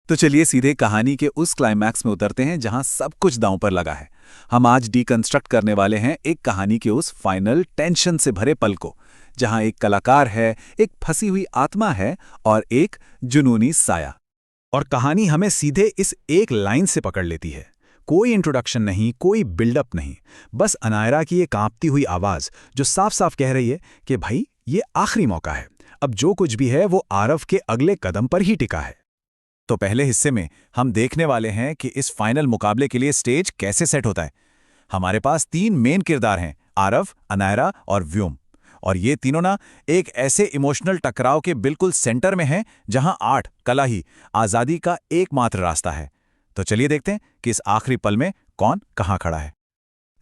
तो चलिए सीधे कहानी के उस क्लाइमैक्स में उतरते हैं जहां सब कुछ दांव पर लगा है। हम आज डिकंस्ट्रक्ट करने वाले हैं एक कहानी के उस फाइनल टेंशन से भरे पल को, जहां एक कलाकार है, एक फंसी हुई आत्मा है और एक जुनूनी साया। और कहानी हमें सीधे इस एक लाइन से पकड़ लेती है। कोई इंट्रोडक्शन नहीं, कोई बिल्डअप नहीं, बस अनायरा की ये कांपती हुई आवाज जो साफ साफ कह रही है कि भाई ये आखिरी मौका है, अब जो कुछ भी है वो आरव के अगले कदम पर ही टिका है। तो पहले हिस्से में हम देखने वाले हैं कि इस फाइनल मुकाबले के लिए स्टेज कैसे सेट होता है। हमारे पास 3 मेन किरदार हैं, आरव, अनायरा और व्योम। और ये तीनों ना एक ऐसे इमोशनल टकराव के बिल्कुल सेंटर में हैं जहां आर्ट, कला ही आज़ादी का एकमात्र रास्ता है। तो चलिए देखते हैं कि इस आखिरी पल में कौन कहां खड़ा है।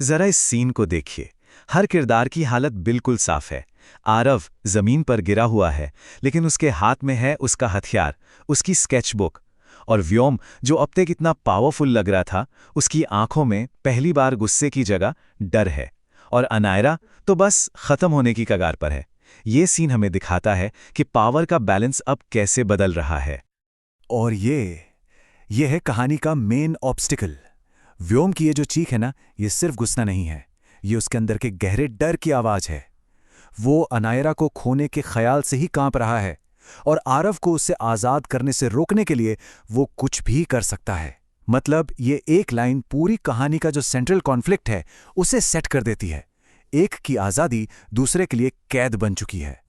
जरा इस सीन को देखिए। हर किरदार की हालत बिल्कुल साफ है। आरव जमीन पर गिरा हुआ है, लेकिन उसके हाथ में है उसका हथियार, उसकी स्केचबुक। और व्योम, जो अब तक इतना पावरफुल लग रहा था, उसकी आंखों में पहली बार गुस्से की जगह डर है। और अनायरा तो बस खत्म होने की कगार पर है। ये सीन हमें दिखाता है कि पावर का बैलेंस अब कैसे बदल रहा है। और ये है कहानी का मेन ऑब्स्टिकल। व्योम की ये जो चीख है ना, ये सिर्फ गुस्सा नहीं है, ये उसके अंदर के गहरे डर की आवाज है। वो अनायरा को खोने के ख्याल से ही कांप रहा है, और आरव को उससे आजाद करने से रोकने के लिए वो कुछ भी कर सकता है। मतलब ये एक लाइन पूरी कहानी का जो सेंट्रल कॉन्फ्लिक्ट है उसे सेट कर देती है। एक की आजादी दूसरे के लिए कैद बन चुकी है।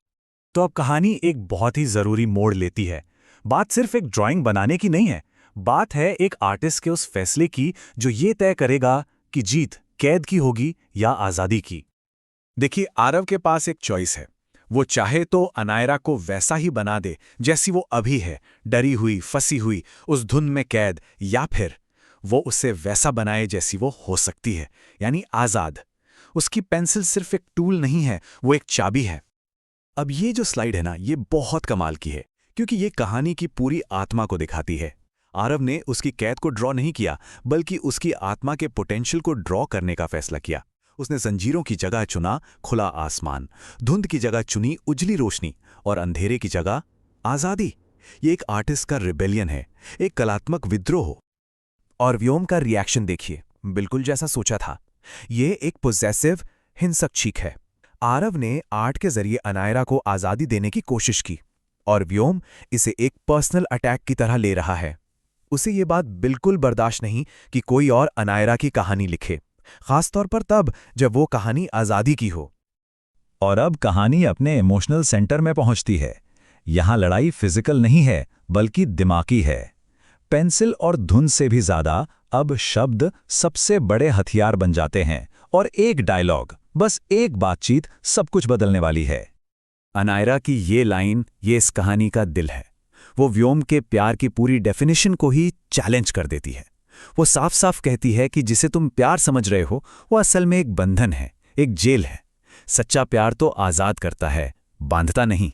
तो अब कहानी एक बहुत ही जरूरी मोड़ लेती है। बात सिर्फ एक ड्राइंग बनाने की नहीं है, बात है एक आर्टिस्ट के उस फैसले की जो ये तय करेगा कि जीत कैद की होगी या आजादी की। देखिए, आरव के पास एक चॉइस है। वो चाहे तो अनायरा को वैसा ही बना दे जैसी वो अभी है, डरी हुई, फंसी हुई, उस धुन में कैद, या फिर वो उसे वैसा बनाए जैसी वो हो सकती है, यानी आजाद। उसकी पेंसिल सिर्फ एक टूल नहीं है, वो एक चाबी है। अब ये जो स्लाइड है ना, ये बहुत कमाल की है, क्योंकि ये कहानी की पूरी आत्मा को दिखाती है। आरव ने उसकी कैद को ड्रॉ नहीं किया, बल्कि उसकी आत्मा के पोटेंशियल को ड्रॉ करने का फैसला किया। उसने जंजीरों की जगह चुना खुला आसमान, धुंध की जगह चुनी उजली रोशनी, और अंधेरे की जगह आजादी। ये एक आर्टिस्ट का रिबेलियन है, एक कलात्मक विद्रोह। और व्योम का रिएक्शन देखिए, बिल्कुल जैसा सोचा था। ये एक पोजेसिव, हिंसक चीख है। आरव ने आर्ट के जरिए अनायरा को आजादी देने की कोशिश की, और व्योम इसे एक पर्सनल अटैक की तरह ले रहा है। उसे ये बात बिल्कुल बर्दाश्त नहीं कि कोई और अनायरा की कहानी लिखे, खासतौर पर तब जब वो कहानी आज़ादी की हो। और अब कहानी अपने इमोशनल सेंटर में पहुंचती है। यहां लड़ाई फिजिकल नहीं है, बल्कि दिमागी है। पेंसिल और धुन से भी ज्यादा अब शब्द सबसे बड़े हथियार बन जाते हैं, और एक डायलॉग, बस एक बातचीत सब कुछ बदलने वाली है। अनायरा की ये लाइन, ये इस कहानी का दिल है। वो व्योम के प्यार की पूरी डेफिनेशन को ही चैलेंज कर देती है। वो साफ साफ कहती है कि जिसे तुम प्यार समझ रहे हो वो असल में एक बंधन है, एक जेल है। सच्चा प्यार तो आजाद करता है, बांधता नहीं।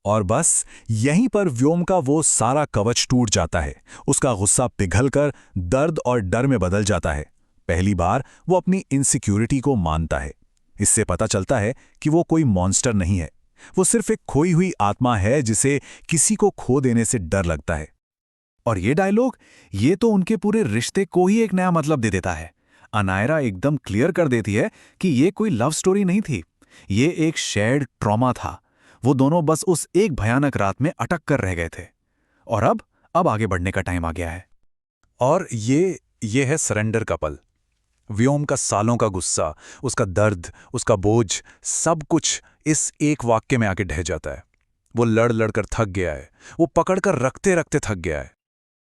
और बस यहीं पर व्योम का वो सारा कवच टूट जाता है। उसका गुस्सा पिघलकर दर्द और डर में बदल जाता है। पहली बार वो अपनी इनसिक्योरिटी को मानता है। इससे पता चलता है कि वो कोई मॉन्स्टर नहीं है, वो सिर्फ एक खोई हुई आत्मा है जिसे किसी को खो देने से डर लगता है। और ये डायलॉग, ये तो उनके पूरे रिश्ते को ही एक नया मतलब दे देता है। अनायरा एकदम क्लियर कर देती है कि ये कोई लव स्टोरी नहीं थी, ये एक शेयर्ड ट्रॉमा था। वो दोनों बस उस एक भयानक रात में अटक कर रह गए थे, और अब आगे बढ़ने का टाइम आ गया है। और ये है सरेंडर का पल। व्योम का सालों का गुस्सा, उसका दर्द, उसका बोझ, सब कुछ इस एक वाक्य में आके ढह जाता है। वो लड़ लड़कर थक गया है, वो पकड़कर रखते रखते थक गया है।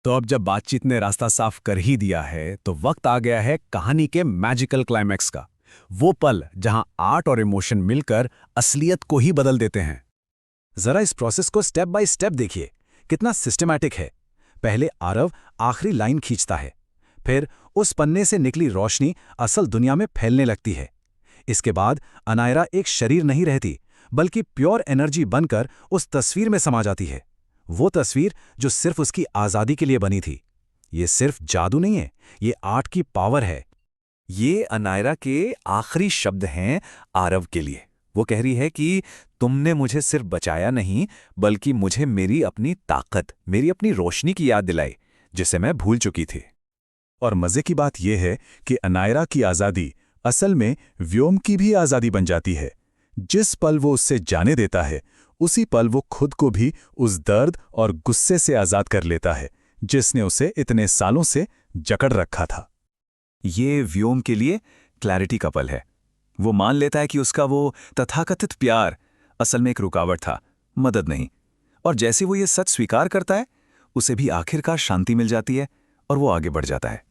तो अब जब बातचीत ने रास्ता साफ कर ही दिया है, तो वक्त आ गया है कहानी के मैजिकल क्लाइमैक्स का। वो पल जहां आर्ट और इमोशन मिलकर असलियत को ही बदल देते हैं। जरा इस प्रोसेस को स्टेप बाय स्टेप देखिए, कितना सिस्टमैटिक है। पहले आरव आखिरी लाइन खींचता है, फिर उस पन्ने से निकली रोशनी असल दुनिया में फैलने लगती है। इसके बाद अनायरा एक शरीर नहीं रहती, बल्कि प्योर एनर्जी बनकर उस तस्वीर में समा जाती है। वो तस्वीर जो सिर्फ उसकी आज़ादी के लिए बनी थी। ये सिर्फ जादू नहीं है, ये आर्ट की पावर है। ये अनायरा के आखिरी शब्द हैं आरव के लिए। वो कह रही है कि तुमने मुझे सिर्फ बचाया नहीं, बल्कि मुझे मेरी अपनी ताकत, मेरी अपनी रोशनी की याद दिलाई। जिसे मैं भूल चुकी थी। और मजे की बात यह है कि अनायरा की आज़ादी असल में व्योम की भी आज़ादी बन जाती है। जिस पल वो उससे जाने देता है, उसी पल वो खुद को भी उस दर्द और गुस्से से आज़ाद कर लेता है जिसने उसे इतने सालों से जकड़ रखा था। ये व्योम के लिए क्लैरिटी का पल है। वो मान लेता है कि उसका वो तथाकथित प्यार असल में एक रुकावट था, मदद नहीं। और जैसे वो ये सच स्वीकार करता है, उसे भी आखिरकार शांति मिल जाती है और वो आगे बढ़ जाता है।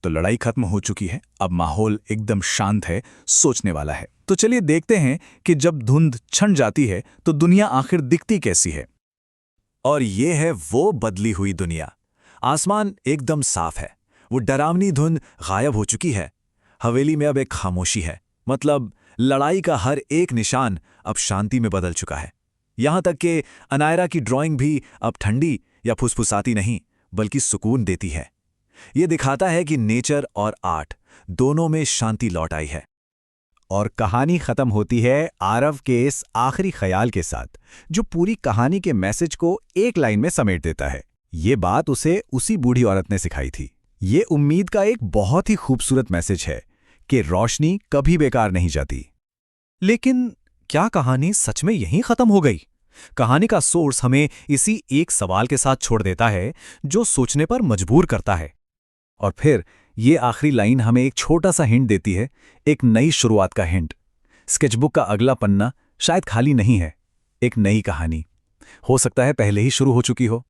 तो लड़ाई खत्म हो चुकी है, अब माहौल एकदम शांत है, सोचने वाला है। तो चलिए देखते हैं कि जब धुंध छन जाती है तो दुनिया आखिर दिखती कैसी है। और ये है वो बदली हुई दुनिया। आसमान एकदम साफ है, वो डरावनी धुंध गायब हो चुकी है। हवेली में अब एक खामोशी है, मतलब लड़ाई का हर एक निशान अब शांति में बदल चुका है। यहां तक कि अनायरा की ड्राइंग भी अब ठंडी या फुसफुसाती नहीं, बल्कि सुकून देती है। ये दिखाता है कि नेचर और आर्ट दोनों में शांति लौट आई है। और कहानी खत्म होती है आरव के इस आखिरी ख्याल के साथ, जो पूरी कहानी के मैसेज को एक लाइन में समेट देता है। ये बात उसे उसी बूढ़ी औरत ने सिखाई थी। ये उम्मीद का एक बहुत ही खूबसूरत मैसेज है कि रोशनी कभी बेकार नहीं जाती। लेकिन क्या कहानी सच में यहीं खत्म हो गई? कहानी का सोर्स हमें इसी एक सवाल के साथ छोड़ देता है, जो सोचने पर मजबूर करता है। और फिर ये आखिरी लाइन हमें एक छोटा सा हिंट देती है, एक नई शुरुआत का हिंट। स्केचबुक का अगला पन्ना शायद खाली नहीं है, एक नई कहानी हो सकता है पहले ही शुरू हो चुकी हो।